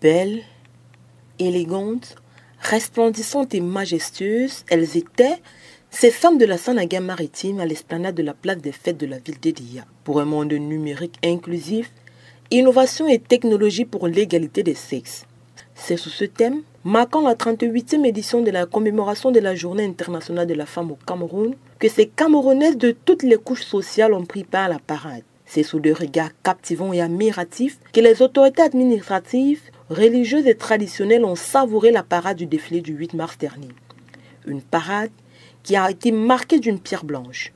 Belles, élégantes, resplendissantes et majestueuses, elles étaient ces femmes de la Sanaga maritime à l'esplanade de la place des fêtes de la ville d'Edea. Pour un monde numérique inclusif, innovation et technologie pour l'égalité des sexes. C'est sous ce thème, marquant la 38e édition de la commémoration de la Journée internationale de la femme au Cameroun, que ces Camerounaises de toutes les couches sociales ont pris part à la parade. C'est sous des regards captivants et admiratifs que les autorités administratives, religieuses et traditionnelles ont savouré la parade du défilé du 8 mars dernier. Une parade qui a été marquée d'une pierre blanche,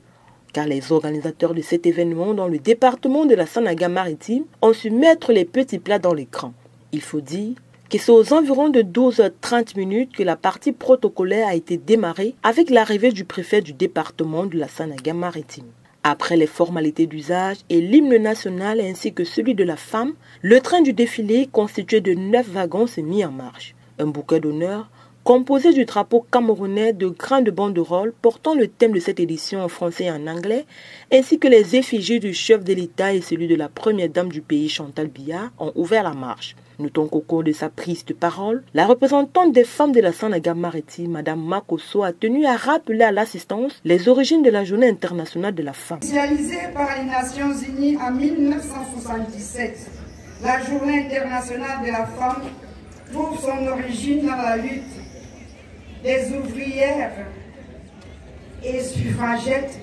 car les organisateurs de cet événement dans le département de la Sanaga maritime ont su mettre les petits plats dans l'écran. Il faut dire que c'est aux environs de 12h30 que la partie protocolaire a été démarrée avec l'arrivée du préfet du département de la Sanaga maritime. Après les formalités d'usage et l'hymne national ainsi que celui de la femme, le train du défilé constitué de 9 wagons s'est mis en marche. Un bouquet d'honneur composé du drapeau camerounais de grandes banderoles portant le thème de cette édition en français et en anglais, ainsi que les effigies du chef de l'État et celui de la première dame du pays Chantal Biya ont ouvert la marche. Notons qu'au cours de sa prise de parole, la représentante des femmes de la Sanaga maritime, Mme Makoso, a tenu à rappeler à l'assistance les origines de la Journée internationale de la femme. Initialisée par les Nations Unies en 1977, la Journée internationale de la femme trouve son origine dans la lutte des ouvrières et suffragettes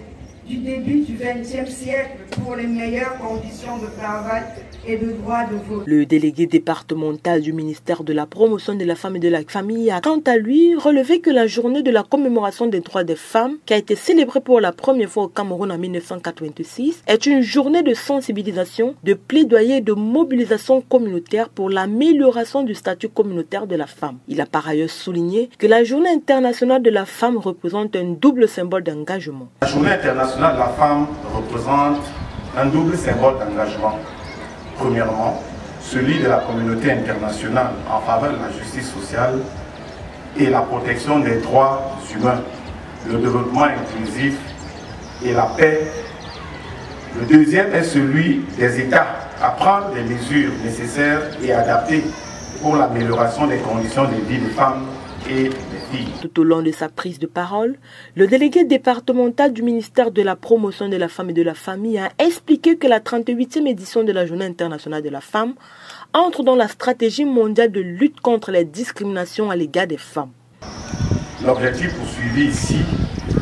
du début du XXe siècle pour les meilleures conditions de travail et de droit de vote. Le délégué départemental du ministère de la promotion de la femme et de la famille a quant à lui relevé que la journée de la commémoration des droits des femmes, qui a été célébrée pour la première fois au Cameroun en 1986, est une journée de sensibilisation, de plaidoyer et de mobilisation communautaire pour l'amélioration du statut communautaire de la femme. Il a par ailleurs souligné que la journée internationale de la femme représente un double symbole d'engagement. La journée internationale de la femme représente un double symbole d'engagement. Premièrement, celui de la communauté internationale en faveur de la justice sociale et la protection des droits humains, le développement inclusif et la paix. Le deuxième est celui des États à prendre les mesures nécessaires et adaptées pour l'amélioration des conditions de vie des femmes et des filles. Tout au long de sa prise de parole, le délégué départemental du ministère de la promotion de la femme et de la famille a expliqué que la 38e édition de la Journée internationale de la femme entre dans la stratégie mondiale de lutte contre les discriminations à l'égard des femmes. L'objectif poursuivi ici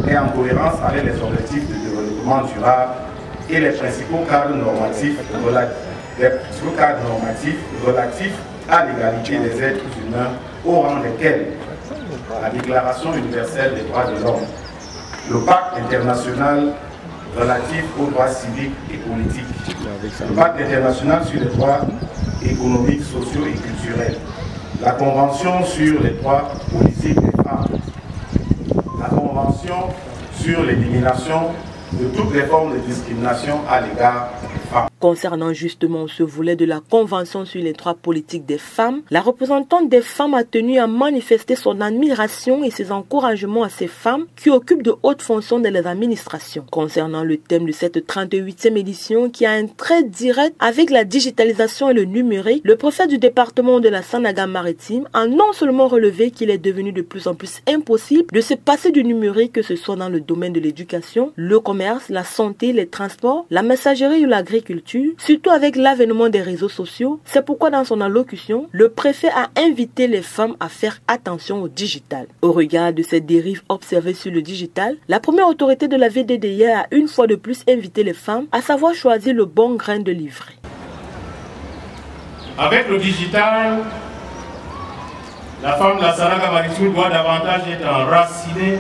est en cohérence avec les objectifs de développement durable et les principaux cadres normatifs relatifs à l'égalité des êtres humains au rang desquels la Déclaration universelle des droits de l'homme, le Pacte international relatif aux droits civiques et politiques, le Pacte international sur les droits économiques, sociaux et culturels, la Convention sur les droits politiques des femmes, la Convention sur l'élimination de toutes les formes de discrimination à l'égard des femmes. Concernant justement ce volet de la Convention sur les droits politiques des femmes, la représentante des femmes a tenu à manifester son admiration et ses encouragements à ces femmes qui occupent de hautes fonctions dans les administrations. Concernant le thème de cette 38e édition qui a un trait direct avec la digitalisation et le numérique, le préfet du département de la Sanaga maritime a non seulement relevé qu'il est devenu de plus en plus impossible de se passer du numérique, que ce soit dans le domaine de l'éducation, le commerce, la santé, les transports, la messagerie ou l'agriculture, surtout avec l'avènement des réseaux sociaux. C'est pourquoi dans son allocution, le préfet a invité les femmes à faire attention au digital. Au regard de ces dérives observées sur le digital, la première autorité de la VDDIA a une fois de plus invité les femmes à savoir choisir le bon grain de livret. Avec le digital, la femme de la Sanaga maritime doit davantage être enracinée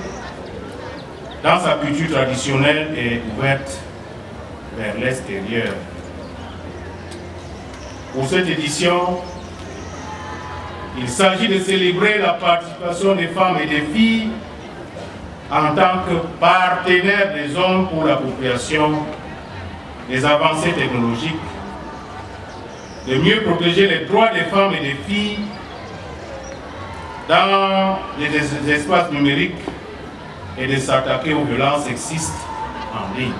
dans sa culture traditionnelle et ouverte vers l'extérieur. Pour cette édition, il s'agit de célébrer la participation des femmes et des filles en tant que partenaires des hommes pour l'appropriation des avancées technologiques, de mieux protéger les droits des femmes et des filles dans les espaces numériques et de s'attaquer aux violences sexistes en ligne.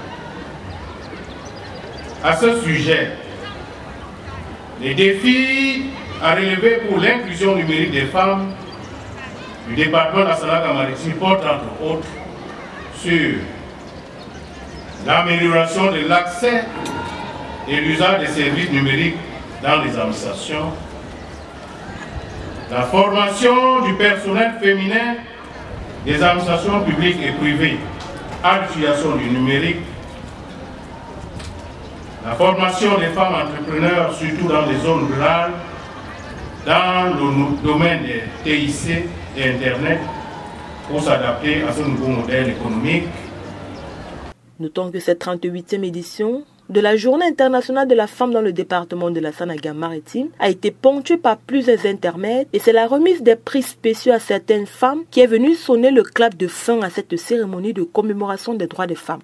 À ce sujet, les défis à relever pour l'inclusion numérique des femmes du département national de la Maritime porte entre autres sur l'amélioration de l'accès et l'usage des services numériques dans les administrations, la formation du personnel féminin des administrations publiques et privées à l'utilisation du numérique, la formation des femmes entrepreneurs, surtout dans les zones rurales, dans le domaine des TIC et Internet, pour s'adapter à ce nouveau modèle économique. Notons que cette 38e édition de la Journée internationale de la femme dans le département de la Sanaga-Maritime a été ponctuée par plusieurs intermèdes et c'est la remise des prix spéciaux à certaines femmes qui est venue sonner le clap de fin à cette cérémonie de commémoration des droits des femmes.